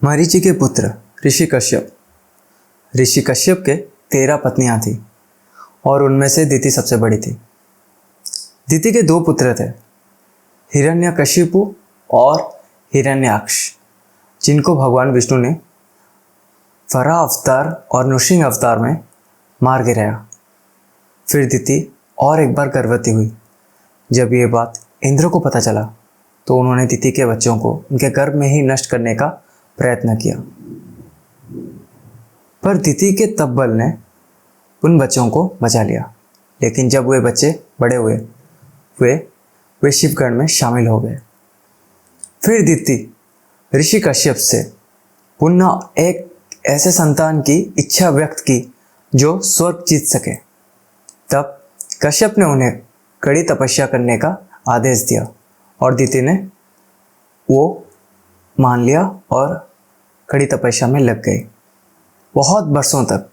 मरीचि के पुत्र ऋषि कश्यप। ऋषि कश्यप के 13 पत्नियां थीं और उनमें से दिति सबसे बड़ी थी। दिति के 2 पुत्र थे, हिरण्यकशिपु और हिरण्याक्ष, जिनको भगवान विष्णु ने वराह अवतार और नृसिंह अवतार में मार गिराया। फिर दिति और एक बार गर्भवती हुई। जब ये बात इंद्र को पता चला तो उन्होंने दिति के बच्चों को उनके गर्भ में ही नष्ट करने का प्रयत्न किया, पर दिति के तप बल ने उन बच्चों को बचा लिया। लेकिन जब वे बच्चे बड़े हुए वे शिवगण में शामिल हो गए। फिर दिति ऋषि कश्यप से पुनः एक ऐसे संतान की इच्छा व्यक्त की जो स्वर्ग जीत सके। तब कश्यप ने उन्हें कड़ी तपस्या करने का आदेश दिया और दिति ने वो मान लिया और कड़ी तपस्या में लग गई। बहुत वर्षों तक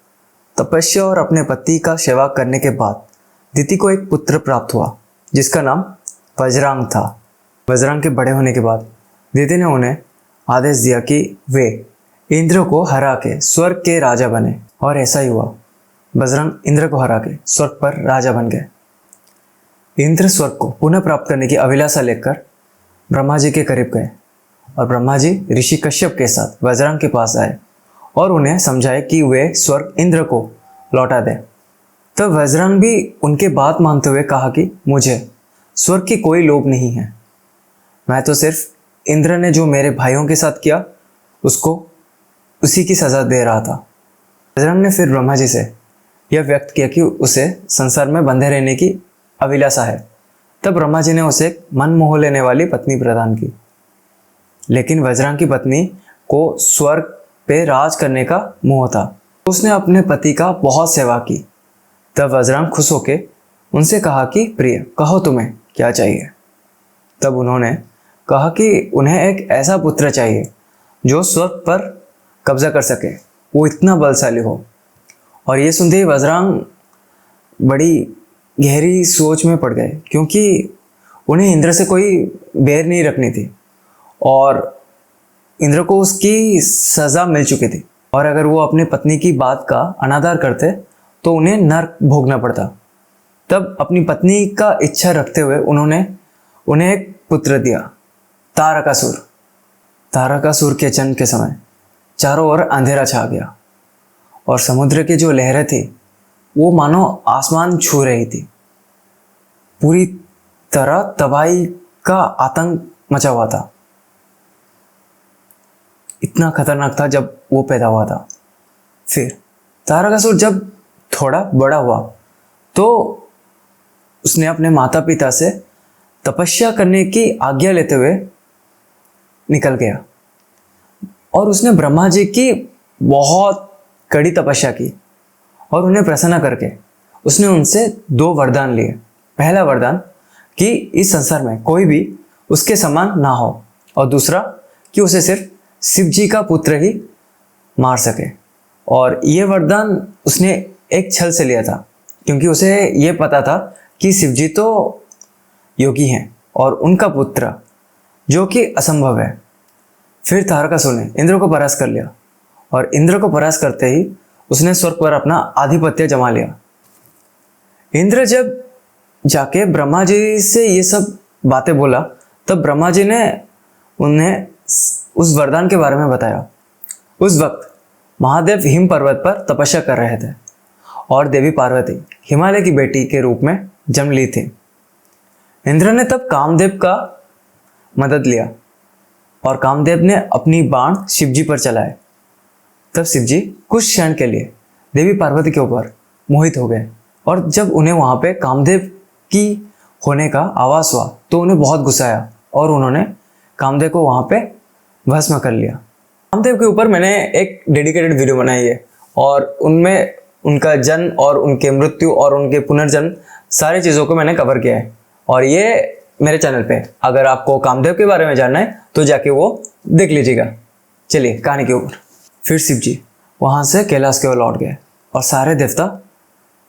तपस्या और अपने पति का सेवा करने के बाद दिति को एक पुत्र प्राप्त हुआ जिसका नाम वज्रांग था। वज्रांग के बड़े होने के बाद दिति ने उन्हें आदेश दिया कि वे इंद्र को हरा के स्वर्ग के राजा बने, और ऐसा ही हुआ। वज्रांग इंद्र को हरा के स्वर्ग पर राजा बन गए। इंद्र स्वर्ग को पुनः प्राप्त करने की अभिलाषा लेकर ब्रह्मा जी के करीब गए और ब्रह्मा जी ऋषि कश्यप के साथ वज्रांग के पास आए और उन्हें समझाए कि वे स्वर्ग इंद्र को लौटा दें। तब वज्रांग भी उनके बात मानते हुए कहा कि मुझे स्वर्ग की कोई लोभ नहीं है, मैं तो सिर्फ इंद्र ने जो मेरे भाइयों के साथ किया उसको उसी की सजा दे रहा था। वज्रांग ने फिर ब्रह्मा जी से यह व्यक्त किया कि उसे संसार में बंधे रहने की अभिलाषा है। तब ब्रह्मा जी ने उसे एक मन मोह लेने वाली पत्नी प्रदान की। लेकिन वज्रांग की पत्नी को स्वर्ग पे राज करने का मोह था। उसने अपने पति का बहुत सेवा की। तब वज्रांग खुश होके उनसे कहा कि प्रिय, कहो तुम्हें क्या चाहिए। तब उन्होंने कहा कि उन्हें एक ऐसा पुत्र चाहिए जो स्वर्ग पर कब्जा कर सके, वो इतना बलशाली हो। और ये सुनते ही वज्रांग बड़ी गहरी सोच में पड़ गए, क्योंकि उन्हें इंद्र से कोई बैर नहीं रखनी थी और इंद्र को उसकी सज़ा मिल चुकी थी, और अगर वो अपनी पत्नी की बात का अनादर करते तो उन्हें नर्क भोगना पड़ता। तब अपनी पत्नी का इच्छा रखते हुए उन्होंने उन्हें एक पुत्र दिया, तारकासुर। तारकासुर के जन्म के समय चारों ओर अंधेरा छा गया और समुद्र की जो लहरें थी वो मानो आसमान छू रही थी। पूरी तरह तबाही का आतंक मचा हुआ था। इतना खतरनाक था जब वो पैदा हुआ था। फिर तारकासुर जब थोड़ा बड़ा हुआ तो उसने अपने माता पिता से तपस्या करने की आज्ञा लेते हुए निकल गया और उसने ब्रह्मा जी की बहुत कड़ी तपस्या की और उन्हें प्रसन्न करके उसने उनसे 2 वरदान लिए। पहला वरदान कि इस संसार में कोई भी उसके समान ना हो, और दूसरा कि उसे सिर्फ शिव जी का पुत्र ही मार सके। और ये वरदान उसने एक छल से लिया था, क्योंकि उसे ये पता था कि शिव जी तो योगी हैं और उनका पुत्र जो कि असंभव है। फिर तारकासुर ने इंद्र को परास्त कर लिया और इंद्र को परास्त करते ही उसने स्वर्ग पर अपना आधिपत्य जमा लिया। इंद्र जब जाके ब्रह्मा जी से ये सब बातें बोला तब ब्रह्मा जी ने उन्हें उस वरदान के बारे में बताया। उस वक्त महादेव हिम पर्वत पर तपस्या कर रहे थे और देवी पार्वती हिमालय की बेटी के रूप में जन्म ली थी। इंद्र ने तब कामदेव का मदद लिया और कामदेव ने अपनी बाण शिवजी पर चलाए। तब शिवजी कुछ क्षण के लिए देवी पार्वती के ऊपर मोहित हो गए, और जब उन्हें वहाँ पे कामदेव की होने का आवाज़ हुआ तो उन्हें बहुत गुस्सा आया और उन्होंने कामदेव को वहाँ पे भस्म कर लिया। कामदेव के ऊपर मैंने एक डेडिकेटेड वीडियो बनाई है और उनमें उनका जन्म और उनके मृत्यु और उनके पुनर्जन्म सारी चीज़ों को मैंने कवर किया है, और ये मेरे चैनल पे अगर आपको कामदेव के बारे में जानना है तो जाके वो देख लीजिएगा। चलिए कहानी के ऊपर। फिर शिव जी वहाँ से कैलाश की ओर लौट गए और सारे देवता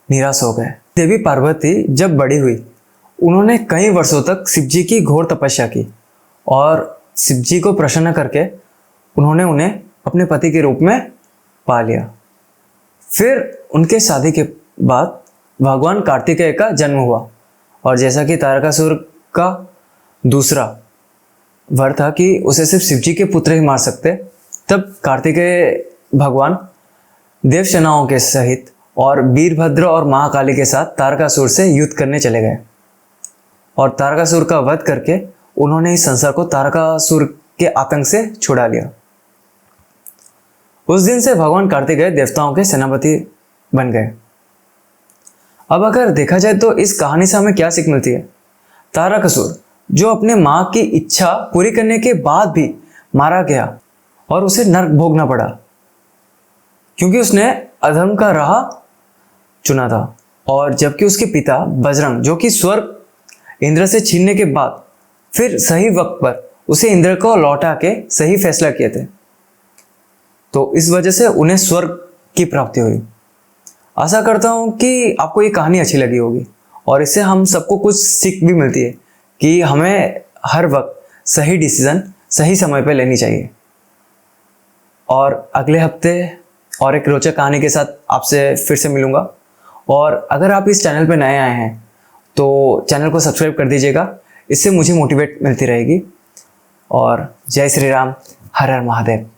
निराश हो गए। देवी पार्वती जब बड़ी हुई उन्होंने कई वर्षों तक शिव जी की घोर तपस्या की और शिव जी को प्रसन्न करके उन्होंने उन्हें अपने पति के रूप में पा लिया। फिर उनके शादी के बाद भगवान कार्तिकेय का जन्म हुआ, और जैसा कि तारकासुर का दूसरा वर था कि उसे सिर्फ शिवजी के पुत्र ही मार सकते, तब कार्तिकेय भगवान देवसेनाओं के सहित और वीरभद्र और महाकाली के साथ तारकासुर से युद्ध करने चले गए, और तारकासुर का वध करके उन्होंने इस संसार को तारकासुर के आतंक से छुड़ा लिया। उस दिन से भगवान कार्तिकेय देवताओं के सेनापति बन गए। अब अगर देखा जाए तो इस कहानी से हमें क्या सीख मिलती है? तारकासुर जो अपने मां की इच्छा पूरी करने के बाद भी मारा गया और उसे नरक भोगना पड़ा, क्योंकि उसने अधर्म का राह चुना था। और जबकि उसके पिता बजरंग, जो कि स्वर्ग इंद्र से छीनने के बाद फिर सही वक्त पर उसे इंद्र को लौटा के सही फैसला किए थे, तो इस वजह से उन्हें स्वर्ग की प्राप्ति हुई। आशा करता हूँ कि आपको ये कहानी अच्छी लगी होगी, और इससे हम सबको कुछ सीख भी मिलती है कि हमें हर वक्त सही डिसीजन सही समय पे लेनी चाहिए। और अगले हफ्ते और एक रोचक कहानी के साथ आपसे फिर से मिलूंगा। और अगर आप इस चैनल पे नए आए हैं तो चैनल को सब्सक्राइब कर दीजिएगा, इससे मुझे मोटिवेट मिलती रहेगी। और जय श्री राम, हर हर महादेव।